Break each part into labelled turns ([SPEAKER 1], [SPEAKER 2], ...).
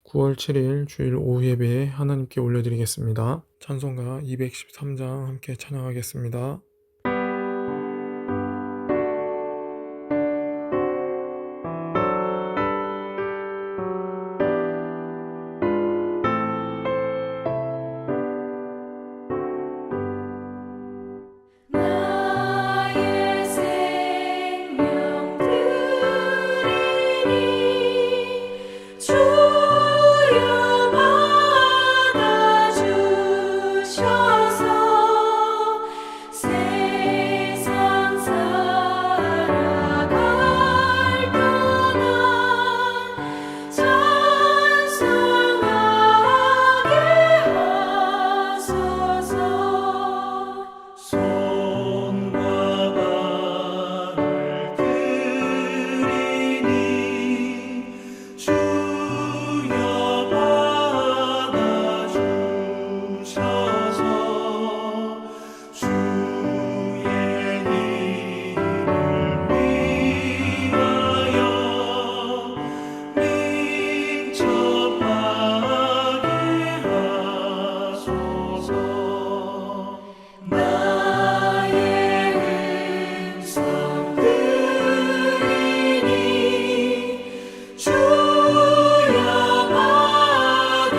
[SPEAKER 1] 9월 7일 주일 오후 예배에 하나님께 올려드리겠습니다. 찬송가 213장 함께 찬양하겠습니다.
[SPEAKER 2] 나의 생명 드리니 주여 받아주셔서 세상 살아갈 동안 찬송하게 하소서.
[SPEAKER 3] 손과 발을 들이니 주여 받아주셔서 주의 이름을 위하여 민첩하게 하소서.
[SPEAKER 2] 나의 음성 들리니 주여 받아주셔서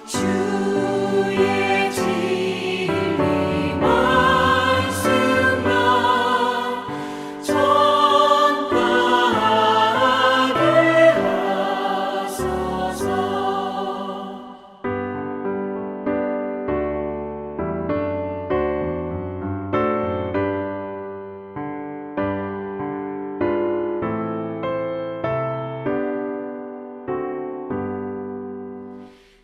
[SPEAKER 2] 주의 진리 말씀만 전파하게 하소서.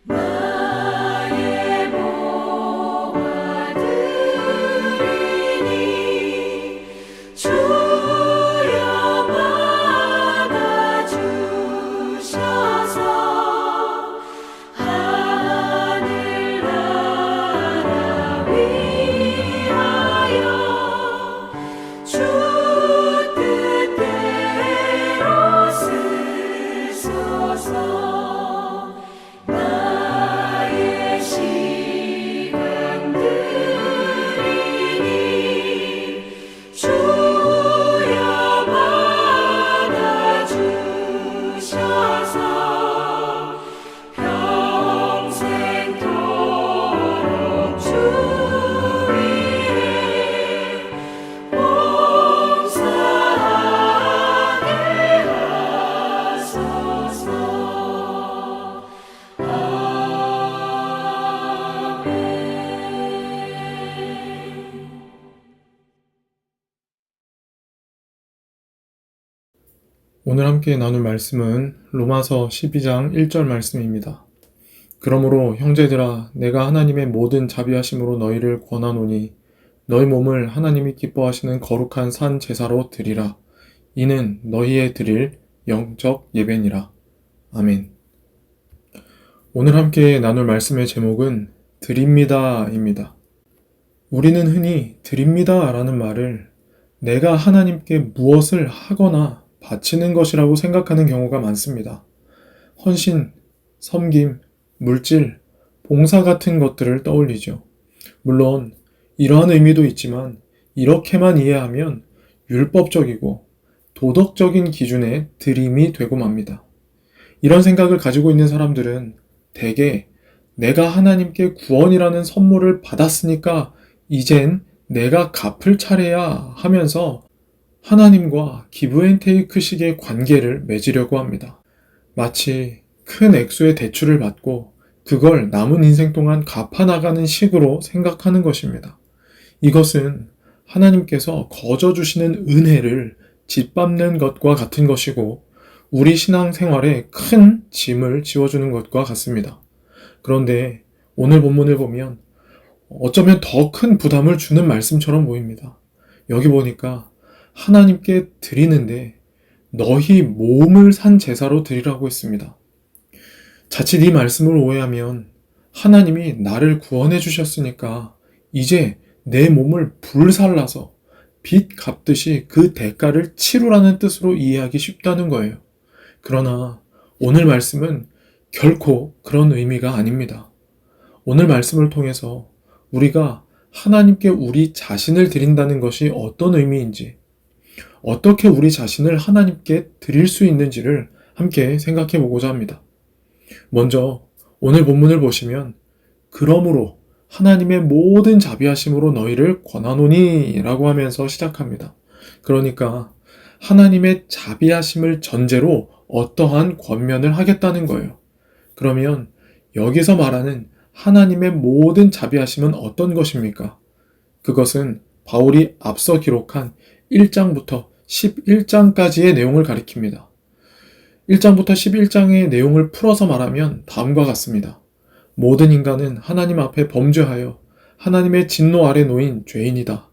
[SPEAKER 2] 나의 보화 드리니 주여 받아주셔서 하늘나라 위하여 주 뜻대로 쓰소서. 나의 시간 드리니 주여 받아주셔서 평생토록 주 위에 봉사하게 하소서.
[SPEAKER 1] 오늘 함께 나눌 말씀은 로마서 12장 1절 말씀입니다. 그러므로 형제들아 내가 하나님의 모든 자비하심으로 너희를 권하노니 너희 몸을 하나님이 기뻐하시는 거룩한 산 제사로 드리라. 이는 너희의 드릴 영적 예배니라. 아멘. 오늘 함께 나눌 말씀의 제목은 드립니다입니다. 우리는 흔히 드립니다라는 말을 내가 하나님께 무엇을 하거나 바치는 것이라고 생각하는 경우가 많습니다. 헌신, 섬김, 물질, 봉사 같은 것들을 떠올리죠. 물론 이러한 의미도 있지만 이렇게만 이해하면 율법적이고 도덕적인 기준의 드림이 되고 맙니다. 이런 생각을 가지고 있는 사람들은 대개 내가 하나님께 구원이라는 선물을 받았으니까 이젠 내가 갚을 차례야 하면서 하나님과 기브앤테이크식의 관계를 맺으려고 합니다. 마치 큰 액수의 대출을 받고 그걸 남은 인생 동안 갚아나가는 식으로 생각하는 것입니다. 이것은 하나님께서 거저 주시는 은혜를 짓밟는 것과 같은 것이고 우리 신앙생활에 큰 짐을 지워주는 것과 같습니다. 그런데 오늘 본문을 보면 어쩌면 더 큰 부담을 주는 말씀처럼 보입니다. 여기 보니까 하나님께 드리는데 너희 몸을 산 제사로 드리라고 했습니다. 자칫 이 말씀을 오해하면 하나님이 나를 구원해 주셨으니까 이제 내 몸을 불살라서 빚 갚듯이 그 대가를 치루라는 뜻으로 이해하기 쉽다는 거예요. 그러나 오늘 말씀은 결코 그런 의미가 아닙니다. 오늘 말씀을 통해서 우리가 하나님께 우리 자신을 드린다는 것이 어떤 의미인지, 어떻게 우리 자신을 하나님께 드릴 수 있는지를 함께 생각해 보고자 합니다. 먼저 오늘 본문을 보시면 그러므로 하나님의 모든 자비하심으로 너희를 권하노니 라고 하면서 시작합니다. 그러니까 하나님의 자비하심을 전제로 어떠한 권면을 하겠다는 거예요. 그러면 여기서 말하는 하나님의 모든 자비하심은 어떤 것입니까? 그것은 바울이 앞서 기록한 1장부터 11장까지의 내용을 가리킵니다. 1장부터 11장의 내용을 풀어서 말하면 다음과 같습니다. 모든 인간은 하나님 앞에 범죄하여 하나님의 진노 아래 놓인 죄인이다.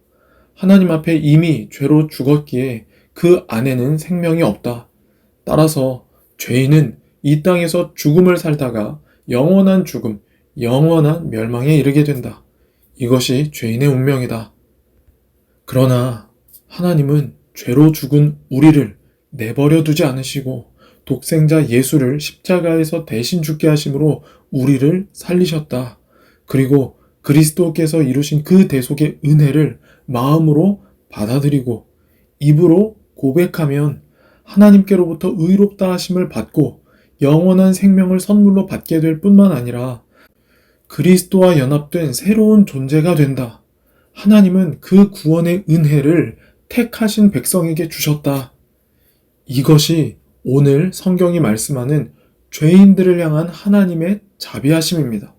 [SPEAKER 1] 하나님 앞에 이미 죄로 죽었기에 그 안에는 생명이 없다. 따라서 죄인은 이 땅에서 죽음을 살다가 영원한 죽음, 영원한 멸망에 이르게 된다. 이것이 죄인의 운명이다. 그러나 하나님은 죄로 죽은 우리를 내버려 두지 않으시고 독생자 예수를 십자가에서 대신 죽게 하심으로 우리를 살리셨다. 그리고 그리스도께서 이루신 그 대속의 은혜를 마음으로 받아들이고 입으로 고백하면 하나님께로부터 의롭다 하심을 받고 영원한 생명을 선물로 받게 될 뿐만 아니라 그리스도와 연합된 새로운 존재가 된다. 하나님은 그 구원의 은혜를 택하신 백성에게 주셨다. 이것이 오늘 성경이 말씀하는 죄인들을 향한 하나님의 자비하심입니다.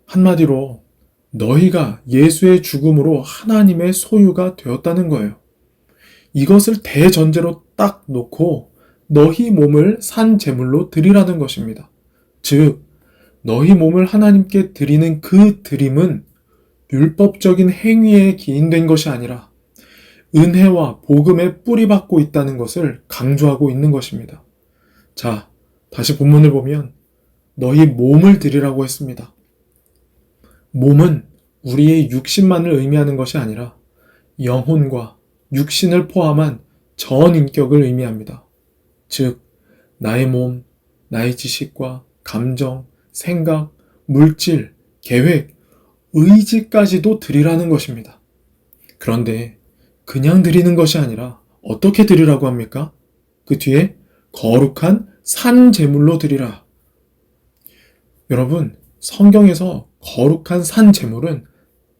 [SPEAKER 1] 한마디로 너희가 예수의 죽음으로 하나님의 소유가 되었다는 거예요. 이것을 대전제로 딱 놓고 너희 몸을 산 제물로 드리라는 것입니다. 즉, 너희 몸을 하나님께 드리는 그 드림은 율법적인 행위에 기인된 것이 아니라 은혜와 복음에 뿌리박고 있다는 것을 강조하고 있는 것입니다. 자, 다시 본문을 보면 너희 몸을 드리라고 했습니다. 몸은 우리의 육신만을 의미하는 것이 아니라 영혼과 육신을 포함한 전 인격을 의미합니다. 즉, 나의 몸, 나의 지식과 감정, 생각, 물질, 계획, 의지까지도 드리라는 것입니다. 그런데 그냥 드리는 것이 아니라 어떻게 드리라고 합니까? 그 뒤에 거룩한 산 제물로 드리라. 여러분, 성경에서 거룩한 산 제물은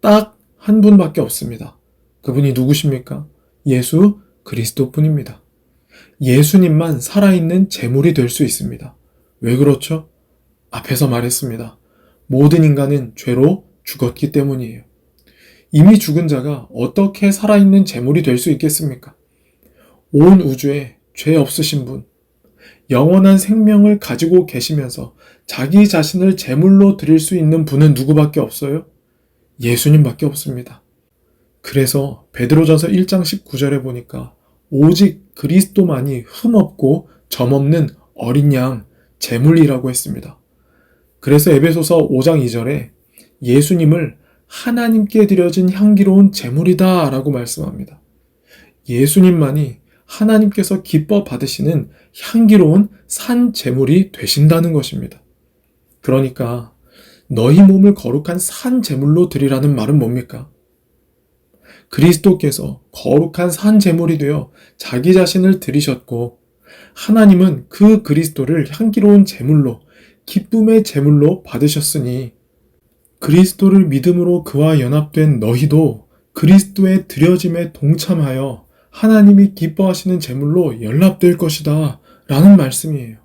[SPEAKER 1] 딱 한 분밖에 없습니다. 그분이 누구십니까? 예수 그리스도뿐입니다. 예수님만 살아있는 제물이 될 수 있습니다. 왜 그렇죠? 앞에서 말했습니다. 모든 인간은 죄로 죽었기 때문이에요. 이미 죽은 자가 어떻게 살아있는 제물이 될 수 있겠습니까? 온 우주에 죄 없으신 분, 영원한 생명을 가지고 계시면서 자기 자신을 제물로 드릴 수 있는 분은 누구밖에 없어요? 예수님밖에 없습니다. 그래서 베드로전서 1장 19절에 보니까 오직 그리스도만이 흠없고 점없는 어린 양 제물이라고 했습니다. 그래서 에베소서 5장 2절에 예수님을 하나님께 드려진 향기로운 제물이다 라고 말씀합니다. 예수님만이 하나님께서 기뻐 받으시는 향기로운 산 제물이 되신다는 것입니다. 그러니까 너희 몸을 거룩한 산 제물로 드리라는 말은 뭡니까? 그리스도께서 거룩한 산 제물이 되어 자기 자신을 드리셨고 하나님은 그 그리스도를 향기로운 제물로 기쁨의 제물로 받으셨으니 그리스도를 믿음으로 그와 연합된 너희도 그리스도의 드려짐에 동참하여 하나님이 기뻐하시는 제물로 연합될 것이다 라는 말씀이에요.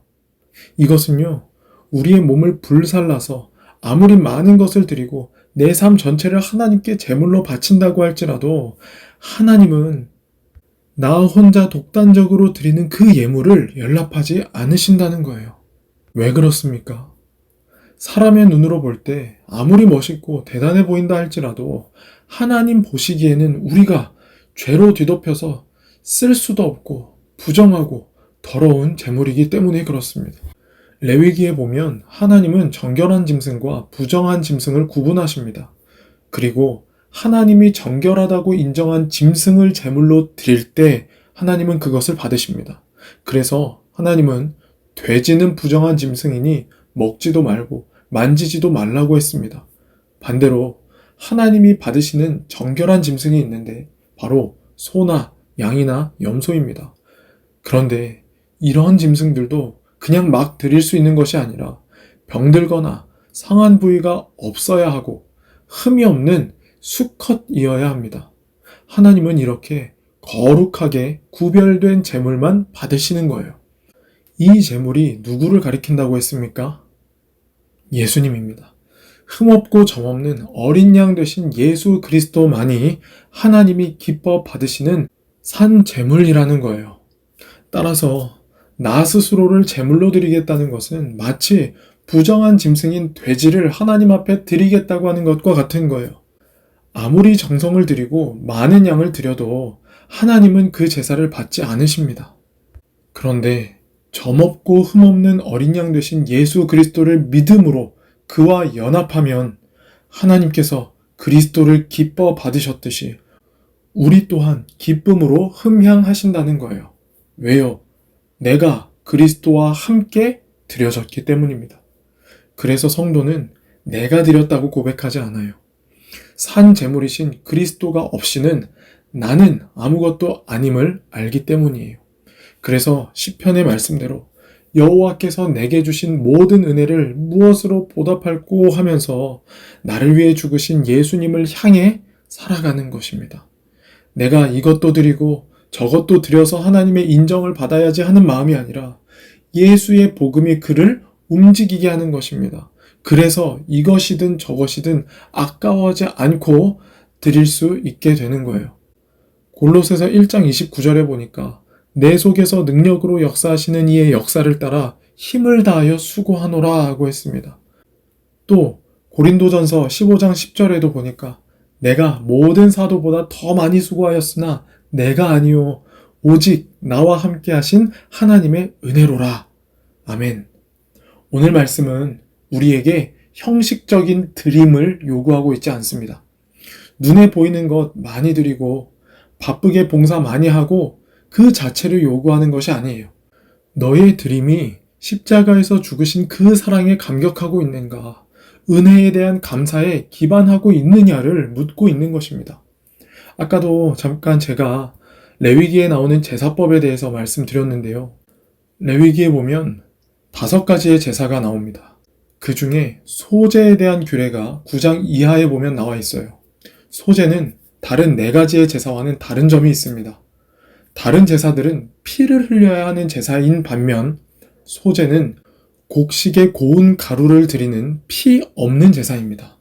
[SPEAKER 1] 이것은요, 우리의 몸을 불살라서 아무리 많은 것을 드리고 내 삶 전체를 하나님께 제물로 바친다고 할지라도 하나님은 나 혼자 독단적으로 드리는 그 예물을 연락하지 않으신다는 거예요. 왜 그렇습니까? 사람의 눈으로 볼 때 아무리 멋있고 대단해 보인다 할지라도 하나님 보시기에는 우리가 죄로 뒤덮여서 쓸 수도 없고 부정하고 더러운 재물이기 때문에 그렇습니다. 레위기에 보면 하나님은 정결한 짐승과 부정한 짐승을 구분하십니다. 그리고 하나님이 정결하다고 인정한 짐승을 제물로 드릴 때 하나님은 그것을 받으십니다. 그래서 하나님은 돼지는 부정한 짐승이니 먹지도 말고 만지지도 말라고 했습니다. 반대로 하나님이 받으시는 정결한 짐승이 있는데 바로 소나 양이나 염소입니다. 그런데 이러한 짐승들도 그냥 막 드릴 수 있는 것이 아니라 병들거나 상한 부위가 없어야 하고 흠이 없는 수컷이어야 합니다. 하나님은 이렇게 거룩하게 구별된 제물만 받으시는 거예요. 이 제물이 누구를 가리킨다고 했습니까? 예수님입니다. 흠없고 점없는 어린 양 되신 예수 그리스도만이 하나님이 기뻐 받으시는 산 제물이라는 거예요. 따라서 나 스스로를 제물로 드리겠다는 것은 마치 부정한 짐승인 돼지를 하나님 앞에 드리겠다고 하는 것과 같은 거예요. 아무리 정성을 들이고 많은 양을 드려도 하나님은 그 제사를 받지 않으십니다. 그런데 점없고 흠없는 어린 양 되신 예수 그리스도를 믿음으로 그와 연합하면 하나님께서 그리스도를 기뻐 받으셨듯이 우리 또한 기쁨으로 흠향하신다는 거예요. 왜요? 내가 그리스도와 함께 드려졌기 때문입니다. 그래서 성도는 내가 드렸다고 고백하지 않아요. 산 제물이신 그리스도가 없이는 나는 아무것도 아님을 알기 때문이에요. 그래서 시편의 말씀대로 여호와께서 내게 주신 모든 은혜를 무엇으로 보답할꼬 하면서 나를 위해 죽으신 예수님을 향해 살아가는 것입니다. 내가 이것도 드리고 저것도 드려서 하나님의 인정을 받아야지 하는 마음이 아니라 예수의 복음이 그를 움직이게 하는 것입니다. 그래서 이것이든 저것이든 아까워하지 않고 드릴 수 있게 되는 거예요. 골로새서 1장 29절에 보니까 내 속에서 능력으로 역사하시는 이의 역사를 따라 힘을 다하여 수고하노라 하고 했습니다. 또 고린도전서 15장 10절에도 보니까 내가 모든 사도보다 더 많이 수고하였으나 내가 아니요 오직 나와 함께 하신 하나님의 은혜로라. 아멘. 오늘 말씀은 우리에게 형식적인 드림을 요구하고 있지 않습니다. 눈에 보이는 것 많이 드리고 바쁘게 봉사 많이 하고 그 자체를 요구하는 것이 아니에요. 너의 드림이 십자가에서 죽으신 그 사랑에 감격하고 있는가, 은혜에 대한 감사에 기반하고 있느냐를 묻고 있는 것입니다. 아까도 잠깐 제가 레위기에 나오는 제사법에 대해서 말씀드렸는데요. 레위기에 보면 5가지의 제사가 나옵니다. 그 중에 소제에 대한 규례가 9장 이하에 보면 나와 있어요. 소제는 다른 4가지의 제사와는 다른 점이 있습니다. 다른 제사들은 피를 흘려야 하는 제사인 반면 소제는 곡식에 고운 가루를 드리는 피 없는 제사입니다.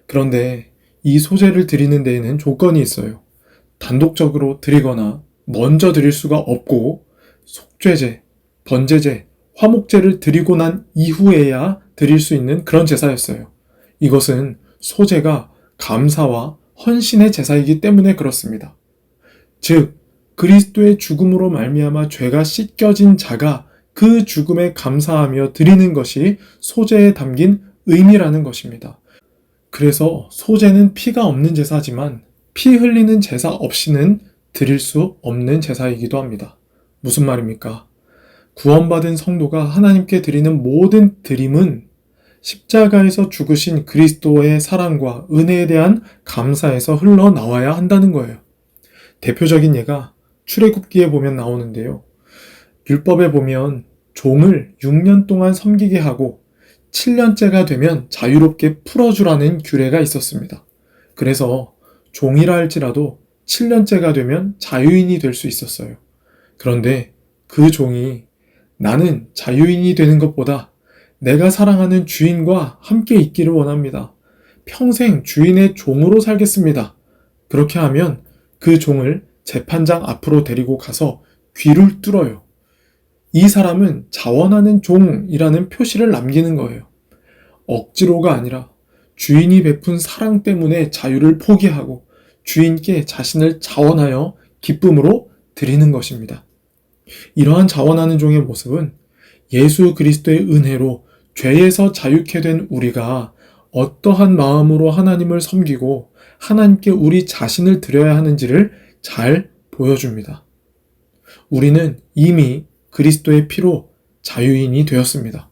[SPEAKER 1] 그런데 이 소제를 드리는 데에는 조건이 있어요. 단독적으로 드리거나 먼저 드릴 수가 없고 속죄제, 번제제, 화목제를 드리고 난 이후에야 드릴 수 있는 그런 제사였어요. 이것은 소제가 감사와 헌신의 제사이기 때문에 그렇습니다. 즉 그리스도의 죽음으로 말미암아 죄가 씻겨진 자가 그 죽음에 감사하며 드리는 것이 소제에 담긴 의미라는 것입니다. 그래서 소제는 피가 없는 제사지만 피 흘리는 제사 없이는 드릴 수 없는 제사이기도 합니다. 무슨 말입니까? 구원받은 성도가 하나님께 드리는 모든 드림은 십자가에서 죽으신 그리스도의 사랑과 은혜에 대한 감사에서 흘러나와야 한다는 거예요. 대표적인 예가 출애굽기에 보면 나오는데요. 율법에 보면 종을 6년 동안 섬기게 하고 7년째가 되면 자유롭게 풀어주라는 규례가 있었습니다. 그래서 종이라 할지라도 7년째가 되면 자유인이 될 수 있었어요. 그런데 그 종이 나는 자유인이 되는 것보다 내가 사랑하는 주인과 함께 있기를 원합니다. 평생 주인의 종으로 살겠습니다. 그렇게 하면 그 종을 재판장 앞으로 데리고 가서 귀를 뚫어요. 이 사람은 자원하는 종이라는 표시를 남기는 거예요. 억지로가 아니라 주인이 베푼 사랑 때문에 자유를 포기하고 주인께 자신을 자원하여 기쁨으로 드리는 것입니다. 이러한 자원하는 종의 모습은 예수 그리스도의 은혜로 죄에서 자유케 된 우리가 어떠한 마음으로 하나님을 섬기고 하나님께 우리 자신을 드려야 하는지를 잘 보여줍니다. 우리는 이미 그리스도의 피로 자유인이 되었습니다.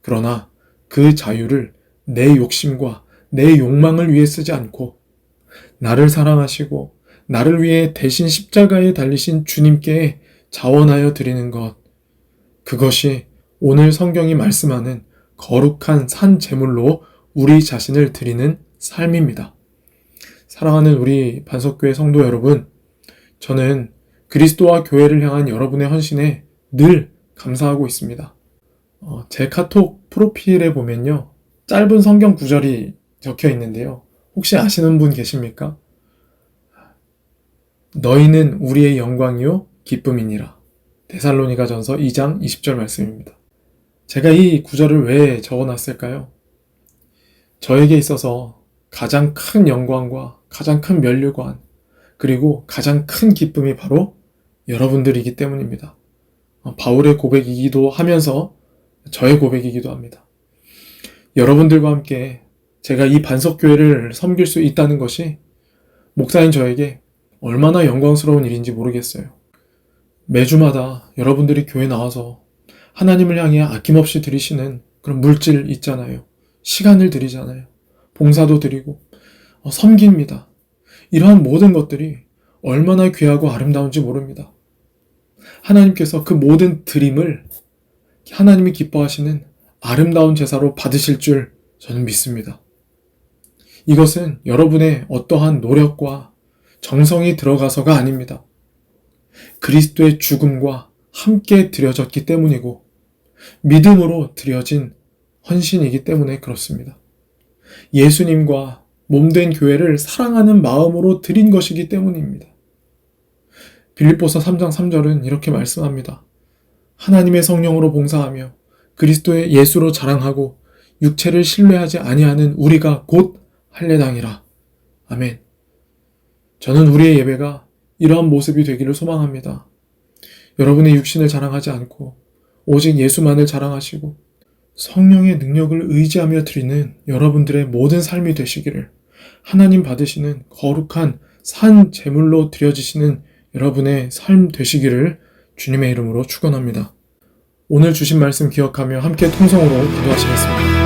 [SPEAKER 1] 그러나 그 자유를 내 욕심과 내 욕망을 위해 쓰지 않고 나를 사랑하시고 나를 위해 대신 십자가에 달리신 주님께 자원하여 드리는 것, 그것이 오늘 성경이 말씀하는 거룩한 산 제물로 우리 자신을 드리는 삶입니다. 사랑하는 우리 반석교회 성도 여러분, 저는 그리스도와 교회를 향한 여러분의 헌신에 늘 감사하고 있습니다. 제 카톡 프로필에 보면요, 짧은 성경 구절이 적혀 있는데요. 혹시 아시는 분 계십니까? 너희는 우리의 영광이요 기쁨이니라. 데살로니가전서 2장 20절 말씀입니다. 제가 이 구절을 왜 적어놨을까요? 저에게 있어서 가장 큰 영광과 가장 큰 면류관, 그리고 가장 큰 기쁨이 바로 여러분들이기 때문입니다. 바울의 고백이기도 하면서 저의 고백이기도 합니다. 여러분들과 함께 제가 이 반석교회를 섬길 수 있다는 것이 목사인 저에게 얼마나 영광스러운 일인지 모르겠어요. 매주마다 여러분들이 교회 나와서 하나님을 향해 아낌없이 드리시는 그런 물질 있잖아요. 시간을 드리잖아요. 봉사도 드리고 섬깁니다. 이러한 모든 것들이 얼마나 귀하고 아름다운지 모릅니다. 하나님께서 그 모든 드림을 하나님이 기뻐하시는 아름다운 제사로 받으실 줄 저는 믿습니다. 이것은 여러분의 어떠한 노력과 정성이 들어가서가 아닙니다. 그리스도의 죽음과 함께 드려졌기 때문이고 믿음으로 드려진 헌신이기 때문에 그렇습니다. 예수님과 몸된 교회를 사랑하는 마음으로 드린 것이기 때문입니다. 빌립보서 3장 3절은 이렇게 말씀합니다. 하나님의 성령으로 봉사하며 그리스도의 예수로 자랑하고 육체를 신뢰하지 아니하는 우리가 곧 할례당이라. 아멘. 저는 우리의 예배가 이러한 모습이 되기를 소망합니다. 여러분의 육신을 자랑하지 않고 오직 예수만을 자랑하시고 성령의 능력을 의지하며 드리는 여러분들의 모든 삶이 되시기를, 하나님 받으시는 거룩한 산 제물로 드려지시는 여러분의 삶 되시기를 주님의 이름으로 축원합니다. 오늘 주신 말씀 기억하며 함께 통성으로 기도하시겠습니다.